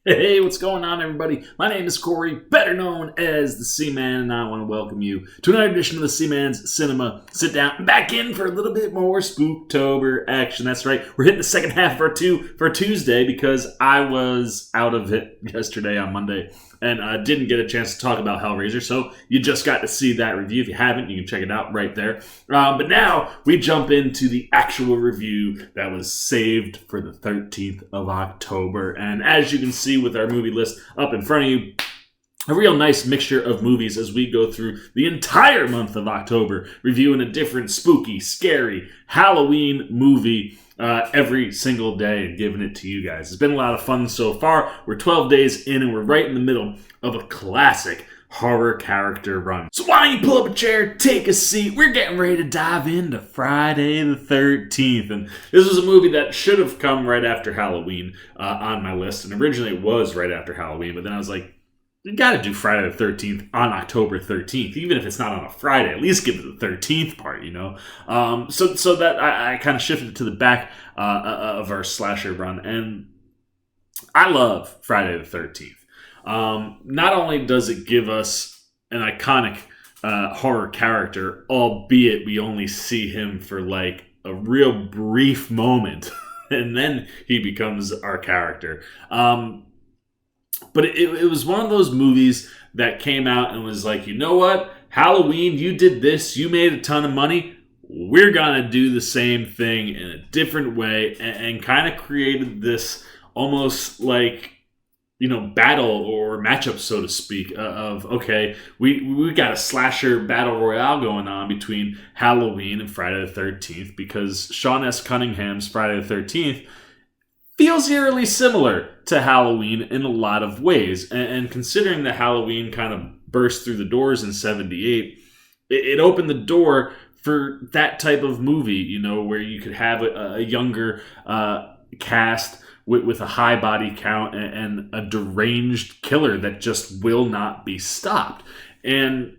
Hey, what's going on, everybody? My name is Corey, better known as the Seaman, and I want to welcome you to another edition of the Seaman's Cinema Sit Down. Back in for a little bit more Spooktober action. That's right, we're hitting the second half for Tuesday because I was out of it yesterday on Monday and didn't get a chance to talk about Hellraiser, so you just got to see that review. If you haven't, you can check it out right there. But now we jump into the actual review that was saved for the 13th of October, and as you can see with our movie list up in front of you, a real nice mixture of movies as we go through the entire month of October, reviewing a different spooky, scary Halloween movie every single day and giving it to you guys. It's been a lot of fun so far. We're 12 days in and we're right in the middle of a classic horror character run. So why don't you pull up a chair, take a seat. We're getting ready to dive into Friday the 13th. And this was a movie that should have come right after Halloween on my list. And originally it was right after Halloween, but then I was like, you got to do Friday the 13th on October 13th, even if it's not on a Friday. At least give it the 13th part, you know? So that I kind of shifted it to the back of our slasher run. And I love Friday the 13th. Not only does it give us an iconic horror character, albeit we only see him for like a real brief moment, and then he becomes our character. But it was one of those movies that came out and was like, you know what? Halloween, you did this. You made a ton of money. We're going to do the same thing in a different way, and kind of created this almost like, you know, battle or matchup, so to speak, of, okay, we got a slasher battle royale going on between Halloween and Friday the 13th, because Sean S. Cunningham's Friday the 13th feels eerily similar to Halloween in a lot of ways. And considering that Halloween kind of burst through the doors in 78, it opened the door for that type of movie, you know, where you could have a younger cast with a high body count and a deranged killer that just will not be stopped. And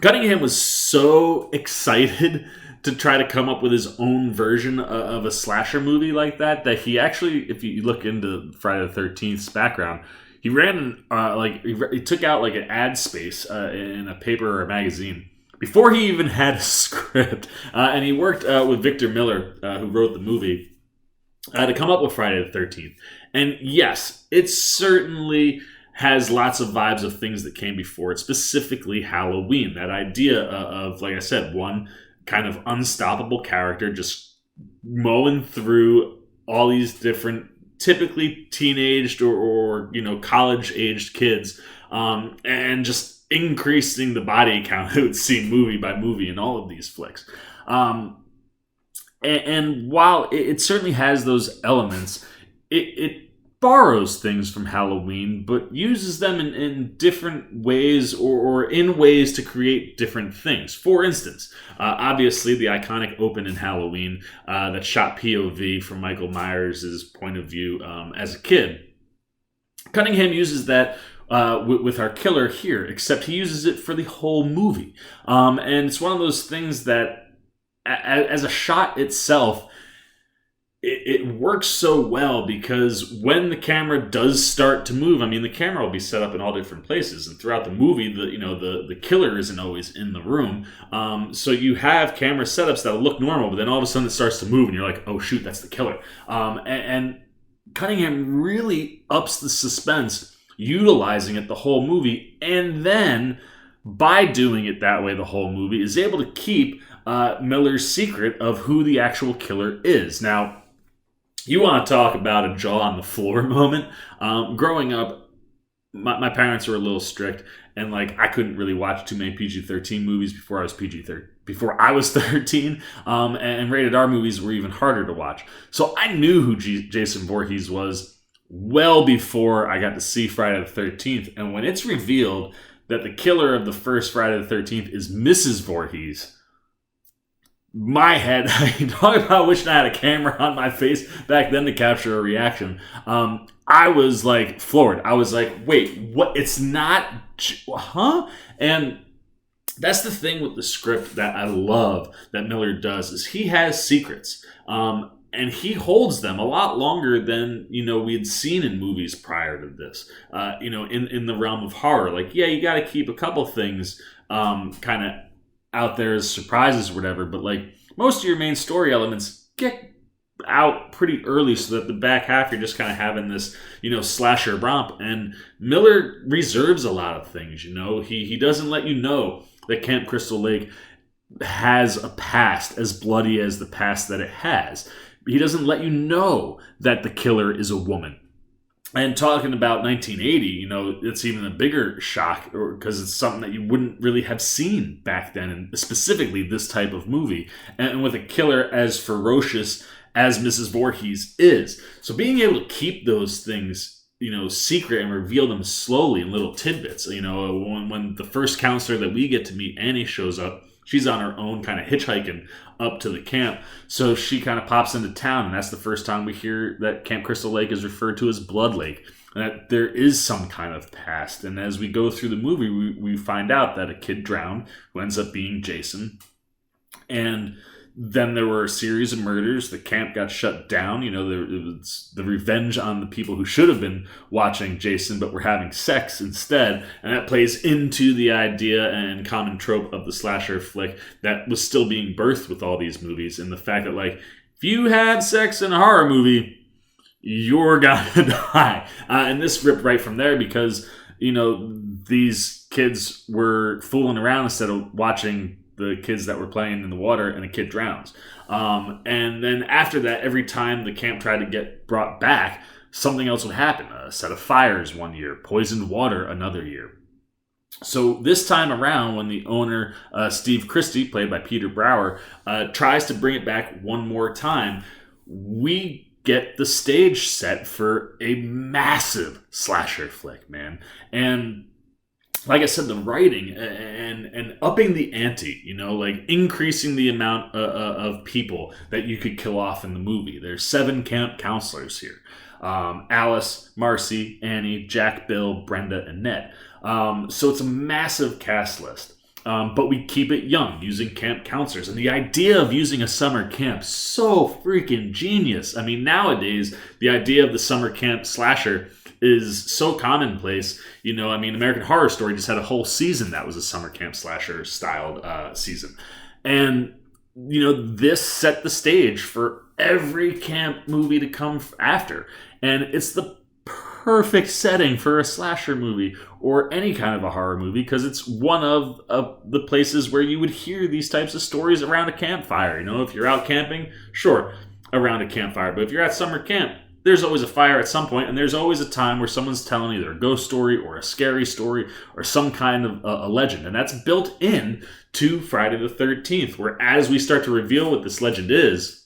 Cunningham was so excited to try to come up with his own version of a slasher movie like that he actually, if you look into Friday the 13th's background, he ran he took out like an ad space in a paper or a magazine before he even had a script, and he worked with Victor Miller, who wrote the movie, to come up with Friday the 13th. And yes, it certainly has lots of vibes of things that came before it, specifically Halloween. That idea of, like I said, one kind of unstoppable character just mowing through all these different, typically teenaged or you know, college-aged kids, and just increasing the body count it would see movie by movie in all of these flicks. And while it certainly has those elements, it borrows things from Halloween, but uses them in different ways or in ways to create different things. For instance, obviously the iconic open in Halloween that shot POV from Michael Myers' point of view as a kid. Cunningham uses that with our killer here, except he uses it for the whole movie. And it's one of those things that, as a shot itself, it works so well, because when the camera does start to move, I mean, the camera will be set up in all different places, and throughout the movie, the killer isn't always in the room. So you have camera setups that'll look normal, but then all of a sudden it starts to move, and you're like, oh shoot, that's the killer. And Cunningham really ups the suspense, utilizing it the whole movie, and then by doing it that way the whole movie, is able to keep Miller's secret of who the actual killer is. Now, you want to talk about a jaw on the floor moment. Growing up, my parents were a little strict, and like I couldn't really watch too many PG-13 movies before I was 13. And rated R movies were even harder to watch. So I knew who Jason Voorhees was well before I got to see Friday the 13th. And when it's revealed that the killer of the first Friday the 13th is Mrs. Voorhees, my head, talking about wishing I had a camera on my face back then to capture a reaction. I was like floored. I was like, wait, what? It's not, huh? And that's the thing with the script that I love that Miller does, is he has secrets. and he holds them a lot longer than we had seen in movies prior to this. In the realm of horror, like you got to keep a couple things kind of out there as surprises or whatever, but like most of your main story elements get out pretty early, so that the back half you're just kind of having this slasher romp. And Miller reserves a lot of things. He doesn't let you know that Camp Crystal Lake has a past as bloody as the past that it has. He doesn't let you know that the killer is a woman. And talking about 1980, it's even a bigger shock, because it's something that you wouldn't really have seen back then, and specifically this type of movie, and with a killer as ferocious as Mrs. Voorhees is. So being able to keep those things, secret and reveal them slowly in little tidbits. When the first counselor that we get to meet, Annie, shows up, she's on her own kind of hitchhiking up to the camp. So she kind of pops into town, and that's the first time we hear that Camp Crystal Lake is referred to as Blood Lake, and that there is some kind of past. And as we go through the movie, we find out that a kid drowned who ends up being Jason. And then there were a series of murders. The camp got shut down. It was the revenge on the people who should have been watching Jason but were having sex instead. And that plays into the idea and common trope of the slasher flick that was still being birthed with all these movies. And the fact that, like, if you have sex in a horror movie, you're gonna die. And this ripped right from there, because, these kids were fooling around instead of watching the kids that were playing in the water, and a kid drowns. And then after that, every time the camp tried to get brought back, something else would happen. A set of fires one year, poisoned water another year. So this time around, when the owner, Steve Christie, played by Peter Brower, tries to bring it back one more time, we get the stage set for a massive slasher flick, man. And like I said, the writing and upping the ante, like increasing the amount of people that you could kill off in the movie. There's 7 camp counselors here. Alice, Marcy, Annie, Jack, Bill, Brenda, and Ned. So it's a massive cast list. But we keep it young, using camp counselors. And the idea of using a summer camp, so freaking genius. I mean, nowadays, the idea of the summer camp slasher is so commonplace. American Horror Story just had a whole season that was a summer camp slasher styled season. And, this set the stage for every camp movie to come after. And it's the perfect setting for a slasher movie or any kind of a horror movie, because it's one of the places where you would hear these types of stories around a campfire. If you're out camping, sure, around a campfire. But if you're at summer camp, there's always a fire at some point, and there's always a time where someone's telling either a ghost story or a scary story or some kind of a legend. And that's built in to Friday the 13th, where as we start to reveal what this legend is,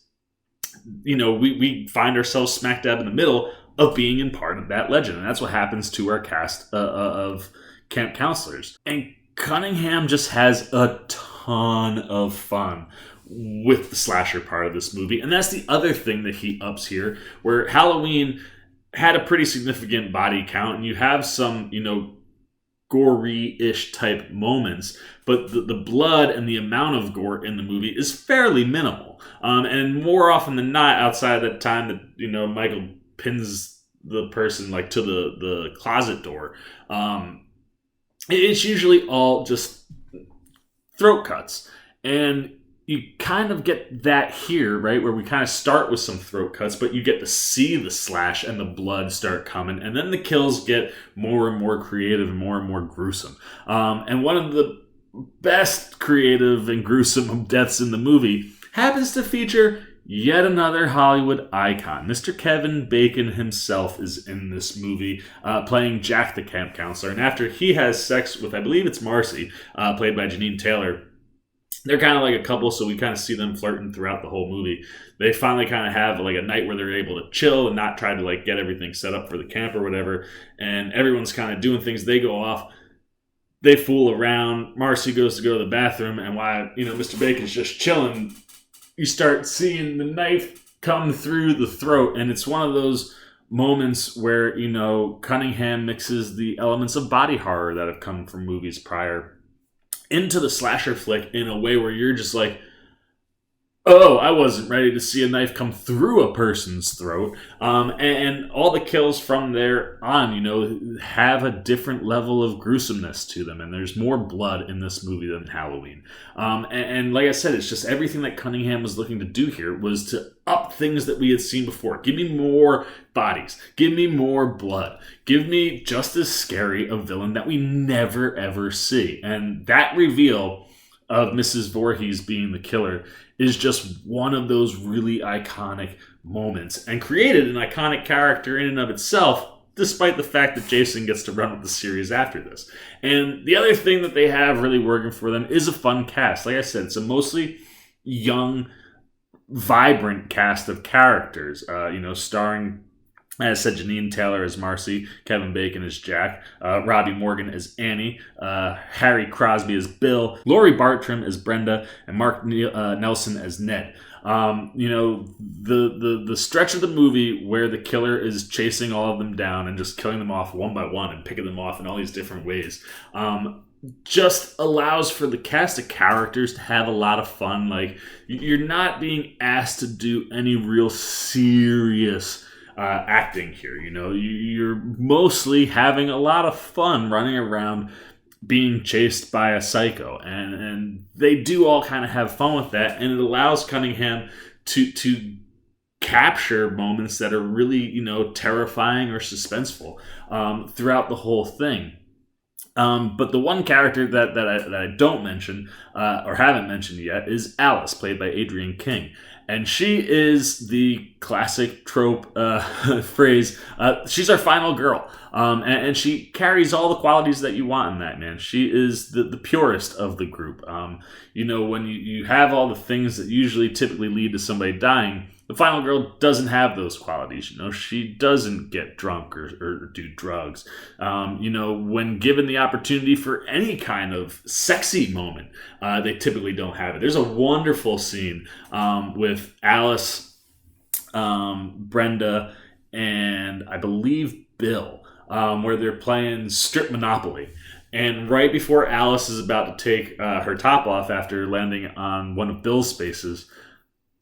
we find ourselves smack dab in the middle of being in part of that legend. And that's what happens to our cast of camp counselors. And Cunningham just has a ton of fun with the slasher part of this movie. And that's the other thing that he ups here, where Halloween had a pretty significant body count, and you have some, gory-ish type moments, but the blood and the amount of gore in the movie is fairly minimal. And more often than not, outside of that time that, Michael pins the person like to the closet door, it's usually all just throat cuts. And you kind of get that here, right, where we kind of start with some throat cuts, but you get to see the slash and the blood start coming, and then the kills get more and more creative and more gruesome. And one of the best creative and gruesome deaths in the movie happens to feature yet another Hollywood icon. Mr. Kevin Bacon himself is in this movie, playing Jack the camp counselor. And after he has sex with, I believe it's Marcy, played by Janine Taylor, they're kind of like a couple, so we kind of see them flirting throughout the whole movie. They finally kind of have like a night where they're able to chill and not try to like get everything set up for the camp or whatever. And everyone's kind of doing things. They go off. They fool around. Marcy goes to go to the bathroom, and while Mr. Bacon's just chilling, you start seeing the knife come through the throat, and it's one of those moments where Cunningham mixes the elements of body horror that have come from movies prior into the slasher flick in a way where you're just like, Oh, I wasn't ready to see a knife come through a person's throat. And all the kills from there on, have a different level of gruesomeness to them. And there's more blood in this movie than Halloween. And like I said, it's just everything that Cunningham was looking to do here was to up things that we had seen before. Give me more bodies. Give me more blood. Give me just as scary a villain that we never, ever see. And that reveal of Mrs. Voorhees being the killer is just one of those really iconic moments and created an iconic character in and of itself, despite the fact that Jason gets to run with the series after this. And the other thing that they have really working for them is a fun cast. Like I said, it's a mostly young, vibrant cast of characters, starring, as I said, Janine Taylor as Marcy, Kevin Bacon as Jack, Robbie Morgan as Annie, Harry Crosby as Bill, Laurie Bartram as Brenda, and Mark Nelson as Ned. The stretch of the movie where the killer is chasing all of them down and just killing them off one by one and picking them off in all these different ways, just allows for the cast of characters to have a lot of fun. Like, you're not being asked to do any real serious acting here. You're mostly having a lot of fun running around being chased by a psycho, and they do all kind of have fun with that, and it allows Cunningham to capture moments that are really terrifying or suspenseful throughout the whole thing. But the one character that I don't mention or haven't mentioned yet is Alice, played by Adrienne King. And she is the classic trope phrase. She's our final girl. And she carries all the qualities that you want in that, man. She is the purest of the group. When you have all the things that usually typically lead to somebody dying, the final girl doesn't have those qualities. She doesn't get drunk or do drugs. When given the opportunity for any kind of sexy moment, they typically don't have it. There's a wonderful scene with Alice, Brenda, and I believe Bill, where they're playing strip Monopoly. And right before Alice is about to take her top off after landing on one of Bill's spaces,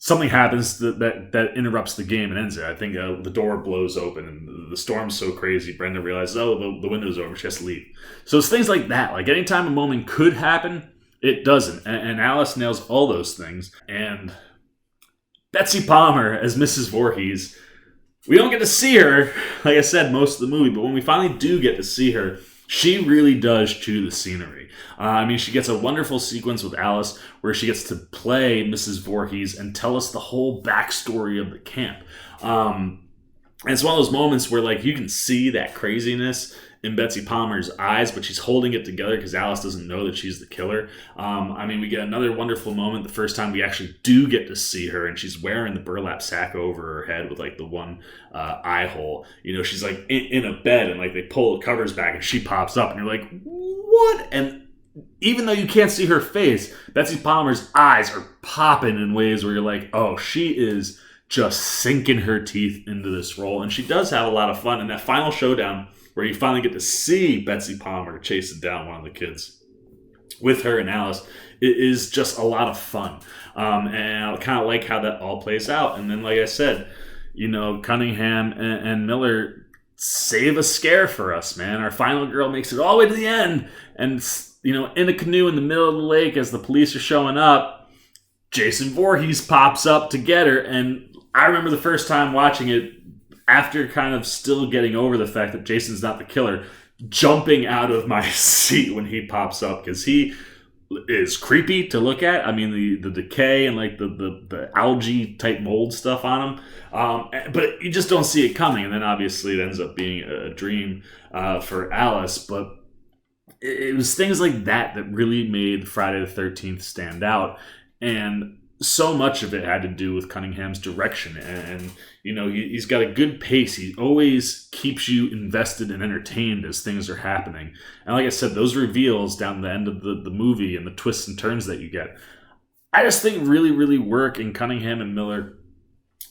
something happens that interrupts the game and ends it. I think the door blows open and the storm's so crazy, Brenda realizes, the window's over, she has to leave. So it's things like that. Like, anytime a moment could happen, it doesn't. And Alice nails all those things. And Betsy Palmer as Mrs. Voorhees, we don't get to see her, like I said, most of the movie, but when we finally do get to see her, she really does chew the scenery. She gets a wonderful sequence with Alice where she gets to play Mrs. Voorhees and tell us the whole backstory of the camp. And it's one of those moments where, like, you can see that craziness in Betsy Palmer's eyes, but she's holding it together because Alice doesn't know that she's the killer. We get another wonderful moment the first time we actually do get to see her, and she's wearing the burlap sack over her head with, like, the one eye hole. She's, like, in a bed, and, like, they pull the covers back, and she pops up, and you're like, what? And even though you can't see her face, Betsy Palmer's eyes are popping in ways where you're like, oh, she is just sinking her teeth into this role. And she does have a lot of fun. And that final showdown where you finally get to see Betsy Palmer chasing down one of the kids with her and Alice, it is just a lot of fun. And I kind of like how that all plays out. And then, like I said, Cunningham and Miller save a scare for us, man. Our final girl makes it all the way to the end. And, in a canoe in the middle of the lake as the police are showing up, Jason Voorhees pops up to get her. And I remember the first time watching it, after kind of still getting over the fact that Jason's not the killer, jumping out of my seat when he pops up, because he is creepy to look at. The decay and, like, the algae type mold stuff on him, but you just don't see it coming. And then obviously it ends up being a dream for Alice. But it was things like that really made Friday the 13th stand out. And so much of it had to do with Cunningham's direction. And he's got a good pace. He always keeps you invested and entertained as things are happening. And like I said, those reveals down the end of the movie and the twists and turns that you get, I just think really, really work. And Cunningham and Miller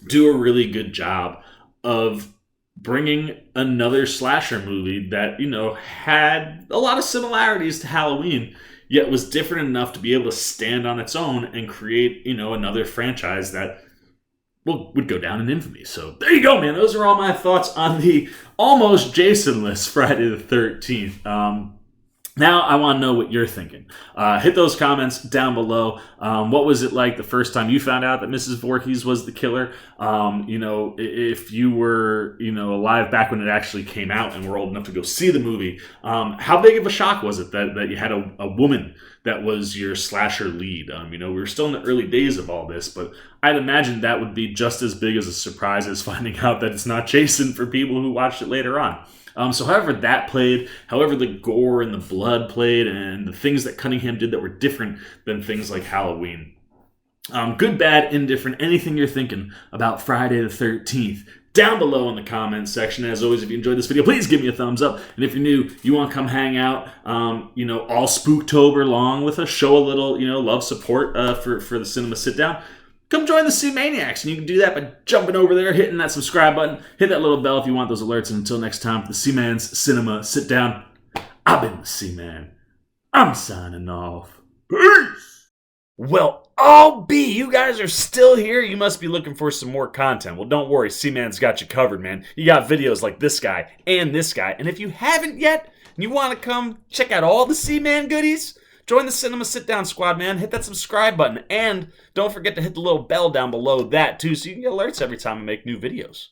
do a really good job of bringing another slasher movie that, had a lot of similarities to Halloween yet was different enough to be able to stand on its own and create, another franchise that would go down in infamy. So there you go, man. Those are all my thoughts on the almost Jason-less Friday the 13th. Now I want to know what you're thinking. Hit those comments down below. What was it like the first time you found out that Mrs. Voorhees was the killer? If you were, alive back when it actually came out and were old enough to go see the movie, how big of a shock was it that you had a woman that was your slasher lead? We were still in the early days of all this, but I'd imagine that would be just as big as a surprise as finding out that it's not Jason for people who watched it later on. So however that played, however the gore and the blood played, and the things that Cunningham did that were different than things like Halloween. Good, bad, indifferent, anything you're thinking about Friday the 13th, down below in the comments section. As always, if you enjoyed this video, please give me a thumbs up. And if you're new, you want to come hang out, all Spooktober long with us, show a little, love, support for the Cinema Sit-Down, come join the C-Maniacs, and you can do that by jumping over there, hitting that subscribe button, hit that little bell if you want those alerts, and until next time, for the C-Man's Cinema Sit-Down, I've been the C-Man. I'm signing off. Peace! Well, you guys are still here. You must be looking for some more content. Well, don't worry, C-Man's got you covered, man. You got videos like this guy, and if you haven't yet, and you want to come check out all the C-Man goodies, join the Cinema Sit-Down squad, man. Hit that subscribe button. And don't forget to hit the little bell down below that, too, so you can get alerts every time I make new videos.